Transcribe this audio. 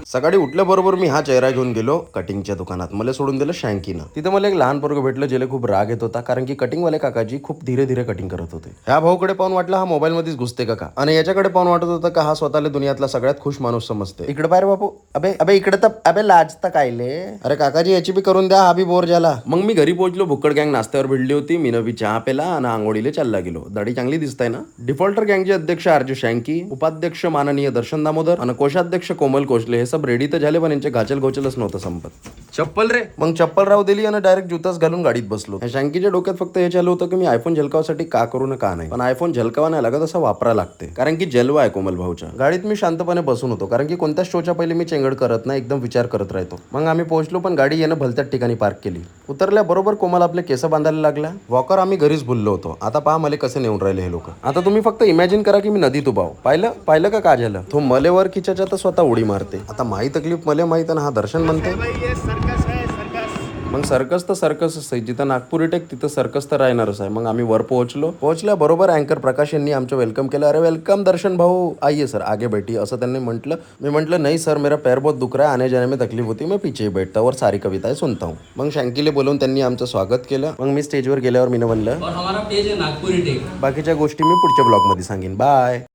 सकाळी उठल्याबरोबर मी हा चेहरा घेऊन गेलो कटिंगच्या दुकानात. मला सोडून दिलं शँकीनं. तिथं मला एक लहान पोरगं भेटलं, ज्याला खूप राग येत होता, कारण की कटिंगवाले काकाजी खूप धीरे धीरे कटिंग करत होते. ह्या भाऊकडे पाहून वाटलं हा मोबाईल मध्येच घुसते का, आणि याच्याकडे पाहून वाटत होतं का हा स्वतःला दुनियातला सगळ्यात खुश माणूस समजते. इकडे बाहेर बापू, अबे अबे इकडे तर, अबे लाजता कायले. अरे काकाजी याची बी करून द्या, हा बी बोर झाला. मग मी घरी पोहोचलो. भुक्कड गँग नाश्त्यावर भिडली होती. मी नवी चहा पेला आणि आंघोळीला चालला गेलो. दाढी चांगली दिसताय ना. डिफॉल्टर गँगचे अध्यक्ष आरजू शँकी, उपाध्यक्ष माननीय दर्शन दामोदर आणि कोषाध्यक्ष कोमल कोशले हे सब रेडी तर झाले, पण यांचे घाचल घोचलच नव्हतं संपत. चप्पल रे. मग चप्पल राहू दिली आणि डायरेक्ट जुताच घालून गाडीत बसलो. शँकीच्या डोक्यात फक्त हे चालू होतं की मी आयफोन झलकावासाठी का करू ना का नाही, पण आयफोन झलकावा नाही लागत, असं वापरा लागते, कारण की जलवा आहे कोमल भाऊच्या गाडीत. मी शांतपणे बसून होतो, कारण की कोणत्याच शोच्या पहिले मी चेंगड करत नाही, एकदम विचार करत राहतो. मग आम्ही पोहोचलो, पण गाडी येणं भलत्याच ठिकाणी पार्क केली. उतरल्याबरोबर कोमल आपले केस बांधायला लागला. वॉकर आम्ही घरीच भुललो होतो. आता पहा मला कसे नेऊन राहिले हे लोक. आता तुम्ही फक्त इमॅजिन करा की मी नदीत उभा आहो. पाहिलं का झालं. तो मलेवर खिचाच्या तर स्वतः उडी मारते. आता माही तकलीफ मला माहित ना, हा दर्शन म्हणते. मग सर्कस तर सर्कसच आहे. जिथं नागपूर टेक तिथं सर्कस तर राहणारच आहे. मग आम्ही वर पोहोचल्या बरोबर अँकर प्रकाश यांनी आमचं वेलकम केलं. अरे वेलकम दर्शन भाऊ, आइए सर आगे बैठी, असं त्यांनी म्हटलं. मी म्हटलं नाही सर, मेरा पैर बहुत दुख रहा है, आने जाने में तकलीफ होती, मैं पीछे बैठता और सारी कविताएं सुनता हूँ. मग शँकीले बोलवून त्यांनी आमचं स्वागत केलं. मग मी स्टेजवर गेल्यावर मी म्हणलं और हमारा पेज है नागपुरी टेक. बाकीच्या गोष्टी मी पुढच्या ब्लॉगमध्ये सांगेन. बाय.